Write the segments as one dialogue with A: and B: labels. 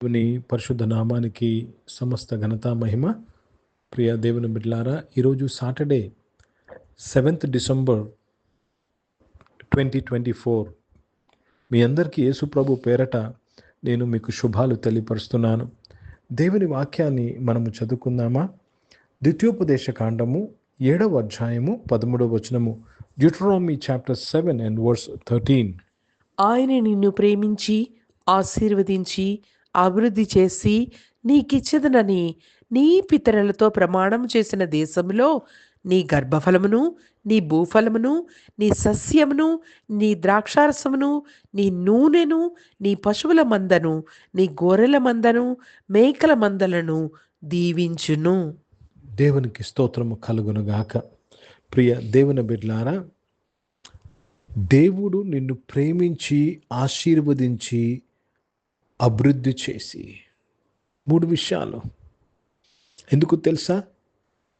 A: దేవుని పరిశుద్ధ నామానికి సమస్త ఘనత మహిమ. ప్రియ దేవుని బిడ్డలారా, ఈరోజు సాటర్డే 7th డిసెంబర్ 2024. మీ అందరికీ యేసు ప్రభు పేరట నేను మీకు శుభాలు తెలియపరుస్తున్నాను. దేవుని వాక్యాన్ని మనము చదువుకుందామా? ద్వితీయోపదేశ కాండము 7వ అధ్యాయము 13వ వచనము. Deuteronomy chapter 7 and verse 13.
B: ఆయన నిన్ను ప్రేమించి ఆశీర్వదించి అభివృద్ధి చేసి నీకిచ్చదనని నీ పితరులతో ప్రమాణం చేసిన దేశంలో నీ గర్భఫలమును, నీ భూఫలమును, నీ సస్యమును, నీ ద్రాక్షారసమును, నీ నూనెను, నీ పశువుల మందను, నీ గొర్రెల మందను, మేకల మందలను దీవించును.
A: దేవునికి స్తోత్రము కలుగునుగాక. ప్రియ దేవుని బిడ్డలారా, దేవుడు నిన్ను ప్రేమించి ఆశీర్వదించి అభివృద్ధి చేసి 3 విషయాలు. ఎందుకు తెలుసా?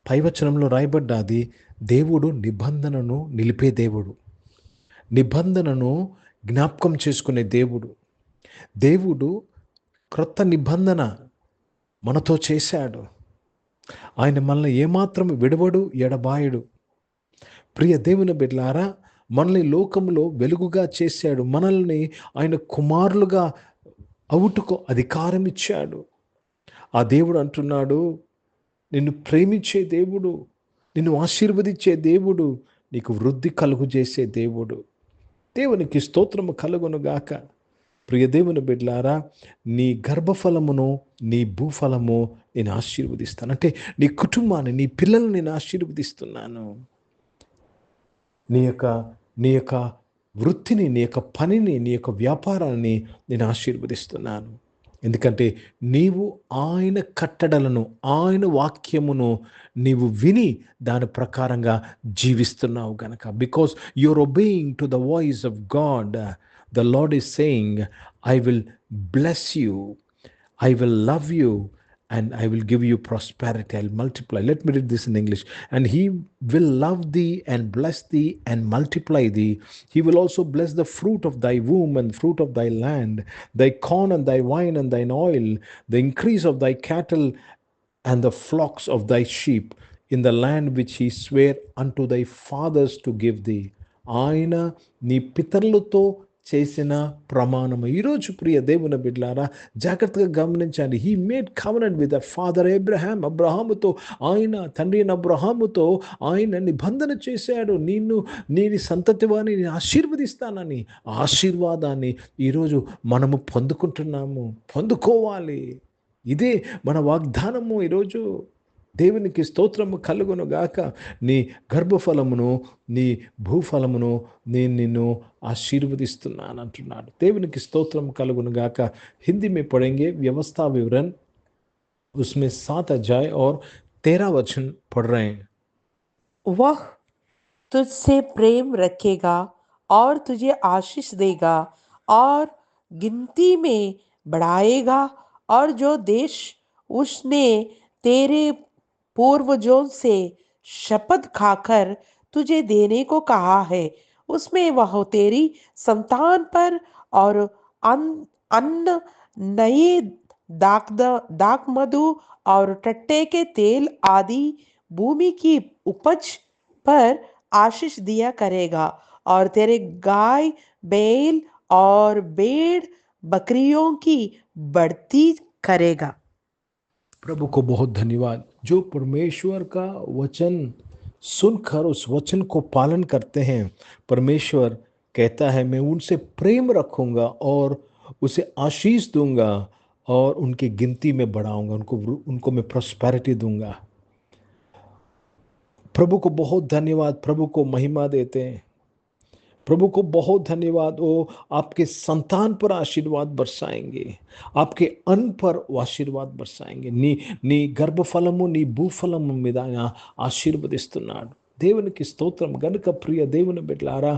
A: పైవచనంలో రాయబడ్డాది, దేవుడు నిబంధనను నిలిపే దేవుడు, నిబంధనను జ్ఞాపకం చేసుకునే దేవుడు. దేవుడు క్రొత్త నిబంధన మనతో చేశాడు. ఆయన మనల్ని ఏమాత్రం విడవడు, ఎడబాయడు. ప్రియ దేవుని బిడ్డలారా, మనల్ని లోకంలో వెలుగుగా చేశాడు. మనల్ని ఆయన కుమారులుగా అవుటకు అధికారం ఇచ్చాడు. ఆ దేవుడు అంటున్నాడు, నిన్ను ప్రేమించే దేవుడు, నిన్ను ఆశీర్వదించే దేవుడు, నీకు వృద్ధి కలుగు చేసే దేవుడు. దేవునికి స్తోత్రము కలుగునుగాక. ప్రియ దేవుని బిడ్డలారా, నీ గర్భఫలమును, నీ భూఫలము నేను ఆశీర్వదిస్తాను. అంటే నీ కుటుంబాన్ని, నీ పిల్లల్ని నేను ఆశీర్వదిస్తున్నాను. నీ యొక్క వృత్తిని, నీ యొక్క పనిని, నీ యొక్క వ్యాపారాన్ని నేను ఆశీర్వదిస్తున్నాను. ఎందుకంటే నీవు ఆయన కట్టడలను, ఆయన వాక్యమును నీవు విని దాని ప్రకారంగా జీవిస్తున్నావు గనక. Because you're obeying to the voice of God. The Lord is saying, I will bless you, I will love you, and I will give you prosperity, I'll multiply. Let me read this in English. And he will love thee and bless thee and multiply thee. He will also bless the fruit of thy womb and fruit of thy land, thy corn and thy wine and thine oil, the increase of thy cattle and the flocks of thy sheep, in the land which he sware unto thy fathers to give thee. ఆయన నీ పితరులతో చేసిన ప్రమాణము. ఈరోజు ప్రియ దేవుని బిడ్డలారా, జాగ్రత్తగా గమనించండి. He made covenant with the father Abraham. అబ్రహాముతో, ఆయన తండ్రి అయిన అబ్రహాముతో ఆయన నిబంధన చేశాడు. నీ సంతతి వారిని నేను ఆశీర్వదిస్తానని. ఆశీర్వాదాన్ని ఈరోజు మనము పొందుకోవాలి. ఇదే మన వాగ్దానము. ఈరోజు దేవునికి స్తోత్రము కలుగును గాక. నీ గర్భఫలమును, నీ భూఫలమును నేను నిన్ను ఆశీర్వదిస్తున్నాను అంటున్నాడు. దేవునికి స్తోత్రం కలుగును గాక. హిందీ में पढ़ेंगे व्यवस्था विवरण, उसमें 7 अध्याय और 13 वचन पढ़ रहे हैं.
B: वह तुझसे प्रेम रखेगा और तुझे आशीष देगा और गिनती में बढ़ाएगा, और जो देश उसने तेरे पूर्वजों से शपथ खाकर तुझे देने को कहा है, उसमें वह तेरी संतान पर और अन्न, नए दाख मधु और टट्टे के तेल आदि भूमि की उपज पर आशीष दिया करेगा, और तेरे गाय, बैल और भेड़ बकरियों की बढ़ती करेगा.
A: प्रभु को बहुत धन्यवाद. जो परमेश्वर का वचन सुनकर उस वचन को पालन करते हैं, परमेश्वर कहता है मैं उनसे प्रेम रखूंगा और उसे आशीष दूंगा और उनकी गिनती में बढ़ाऊंगा, उनको मैं प्रॉस्पेरिटी दूंगा. प्रभु को बहुत धन्यवाद. प्रभु को महिमा देते हैं. प्रभु को बहुत धन्यवाद. वो आपके संतान पर आशीर्वाद बरसाएंगे, आपके अन्न पर वो आशीर्वाद बरसाएंगे. నీ గర్భఫలము, నీ భూఫలము మీద ఆయన ఆశీర్వదిస్తున్నాడు. దేవునికి స్తోత్రం. గనుక ప్రియ దేవుని బిడ్డలారా,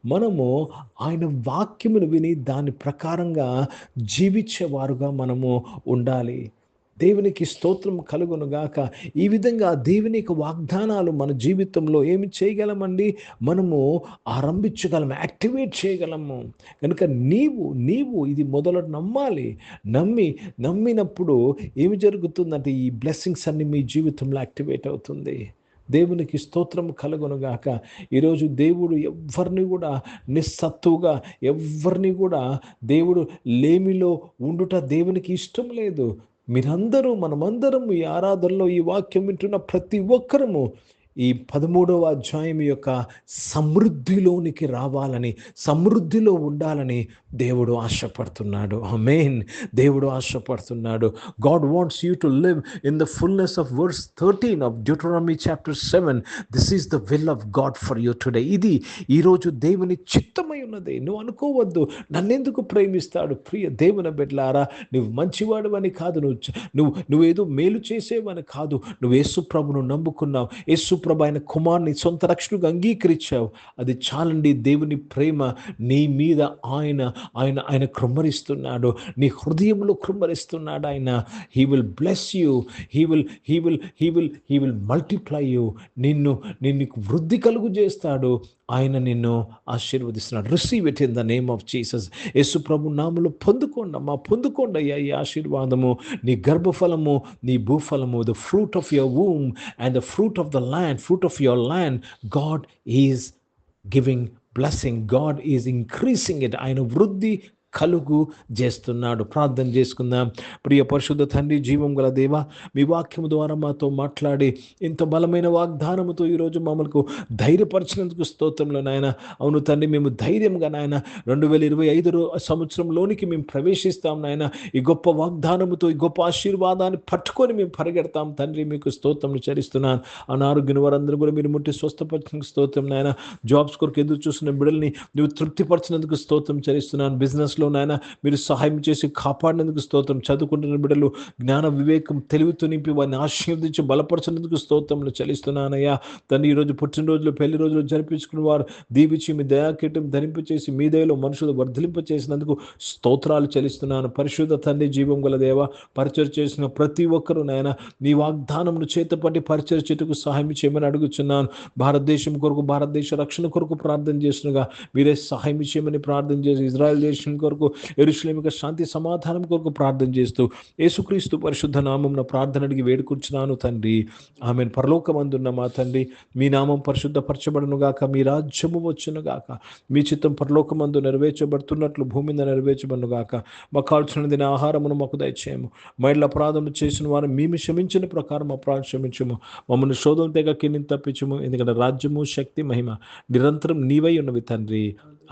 A: మనము ఆయన వాక్యమును విని దాని ప్రకారంగా జీవించేవారుగా మనము ఉండాలి. దేవునికి స్తోత్రం కలుగునుగాక. ఈ విధంగా దేవుని యొక్క వాగ్దానాలు మన జీవితంలో ఏమి చేయగలమండి? మనము ఆరంభించగలము, యాక్టివేట్ చేయగలము. కనుక నీవు ఇది మొదలు నమ్మాలి. నమ్మినప్పుడు ఏమి జరుగుతుందంటే ఈ బ్లెస్సింగ్స్ అన్ని మీ జీవితంలో యాక్టివేట్ అవుతుంది. దేవునికి స్తోత్రం కలుగునుగాక. ఈరోజు దేవుడు ఎవ్వరిని కూడా నిస్సత్తువుగా, ఎవ్వరిని కూడా దేవుడు లేమిలో ఉండుట దేవునికి ఇష్టం లేదు. మీరందరూ, మనమందరం ఈ ఆరాధనలో ఈ వాక్యం వింటున్న ప్రతి ఒక్కరము ఈ 13వ అధ్యాయం యొక్క సమృద్ధిలోనికి రావాలని, సమృద్ధిలో ఉండాలని దేవుడు ఆశపడుతున్నాడు. ఆమేన్. దేవుడు ఆశపడుతున్నాడు. God wants you to live in the fullness of verse 13 of Deuteronomy chapter 7. This is the will of God for you today. ఇది ఈరోజు దేవుని చిత్తమై ఉన్నది. నువ్వు అనుకోవద్దు, నన్నెందుకు ప్రేమిస్తాడు. ప్రియ దేవుని బిడ్డలారా, నువ్వు మంచివాడువని కాదు, నువ్వేదో మేలు చేసేవని కాదు. నువ్వు యేసు ప్రభును నమ్ముకున్నావు, యేసు ప్రభు ఆయన కుమారుని సొంత రక్షణగా అంగీకరించావు. అది చాలండి. దేవుని ప్రేమ నీ మీద ఆయన కృమ్మరిస్తున్నాడు, నీ హృదయంలో కృమ్మరిస్తున్నాడు ఆయన. He will bless you, he will multiply you. నిన్ను వృద్ధి కలుగు చేస్తాడు. ఆయన నిన్ను ఆశీర్వదిస్తున్నాడు. Receive it in the name of Jesus. Yesu ప్రభు నామములో పొందుకోండి అయ్యా ఈ ఆశీర్వాదము. నీ గర్భఫలము, నీ భూఫలము, the fruit of your womb and the fruit of the land, fruit of your land. God is giving blessing, God is increasing it. ఆయన వృద్ధి కలుగు చేస్తున్నాడు. ప్రార్థన చేసుకుందాం. ప్రియ పరిశుద్ధ తండ్రి, జీవం గల దేవా, మీ వాక్యము ద్వారా మాతో మాట్లాడి ఇంత బలమైన వాగ్దానముతో ఈరోజు మమ్మల్ని ధైర్యపరిచినందుకు స్తోత్రంలో నాయన. అవును తండ్రి, మేము ధైర్యంగా నాయన 2025 సంవత్సరంలోనికి మేము ప్రవేశిస్తాం నాయన. ఈ గొప్ప వాగ్దానముతో, ఈ గొప్ప ఆశీర్వాదాన్ని పట్టుకొని మేము పరిగెడతాం తండ్రి. మీకు స్తోత్రం చెల్లిస్తున్నాను. అనారోగ్యం వారందరూ కూడా మీరు ముట్టి స్వస్థపరిచినందుకు స్తోత్రం నాయన. జాబ్స్ కొరకు ఎదురు చూస్తున్న బిడ్డల్ని నువ్వు తృప్తిపరిచినందుకు స్తోత్రం చెల్లిస్తున్నాను. బిజినెస్లో నాయన మీరు సహాయం చేసి కాపాడినందుకు స్తోత్రం. చదువుకుంటున్న బిడ్డలు జ్ఞాన వివేకం తెలివితో నింపి వారిని ఆశీర్వదించి బలపరచినందుకు స్తోత్రంలో చెల్లిస్తున్నానయ్యా. తను ఈరోజు పుట్టినరోజులు, పెళ్లి రోజులు జరిపించుకున్న వారు దీవించి మీ దయాకీటం ధరింపచేసి మీ దయలో మనుషులు వర్ధలింపచేసినందుకు స్తోత్రాలు చెల్లిస్తున్నాను. పరిశుద్ధ తండ్రి, జీవం గల దేవ, పరిచయం చేసిన ప్రతి ఒక్కరూ నాయన నీ వాగ్దానమును చేతపట్టి పరిచయం చేటుకు సహాయం చేయమని అడుగుచున్నాను. భారతదేశం కొరకు, భారతదేశ రక్షణ కొరకు ప్రార్థన చేసినగా మీరే సహాయం చేయమని ప్రార్థన చేసి, ఇజ్రాయెల్ దేశం కొరకు, యెరూషలేముకు శాంతి సమాధానం కొరకు ప్రార్థన చేస్తూ యేసుక్రీస్తు పరిశుద్ధ నామమున ప్రార్థన అడిగి వేడుకుంటున్నాను తండ్రి. ఆమేన్. పరలోకమందున్న మా తండ్రి, మీ నామం పరిశుద్ధపరచబడును గాక, మీ రాజ్యము వచ్చును గాక, మీ చిత్తం పరలోకమందు నెరవేర్చబడుతున్నట్లు భూమి మీద నెరవేర్చబడును గాక. మాకు కావాల్సిన దిన ఆహారమును మాకు దయచేయము. మైళ్ళ అపరాధములు చేసిన వారు మేము క్షమించిన ప్రకారం అపరాధం క్షమించము. మమ్మల్ని శోధన తెగ కింది తప్పించము. ఎందుకంటే రాజ్యము, శక్తి, మహిమ నిరంతరం నీవై ఉన్నవి తండ్రి.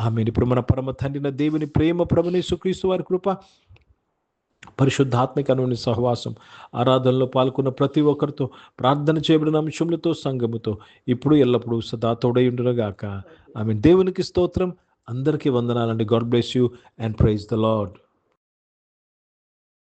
A: ఆమేన్. ఇప్పుడు మన పరమ తండ్రిన దేవుని ప్రేమ, ప్రభువైన యేసుక్రీస్తు వారి కృప, పరిశుద్ధాత్మికమైన సహవాసం, ఆరాధనలో పాల్గొన్న ప్రతి ఒక్కరితో, ప్రార్థన చేయబడిన అంశములతో, సంఘముతో ఇప్పుడు ఎల్లప్పుడూ సదా తోడై ఉండునుగాక. ఆమేన్. దేవునికి స్తోత్రం. అందరికీ వందనాలండి. God bless you and praise the lord.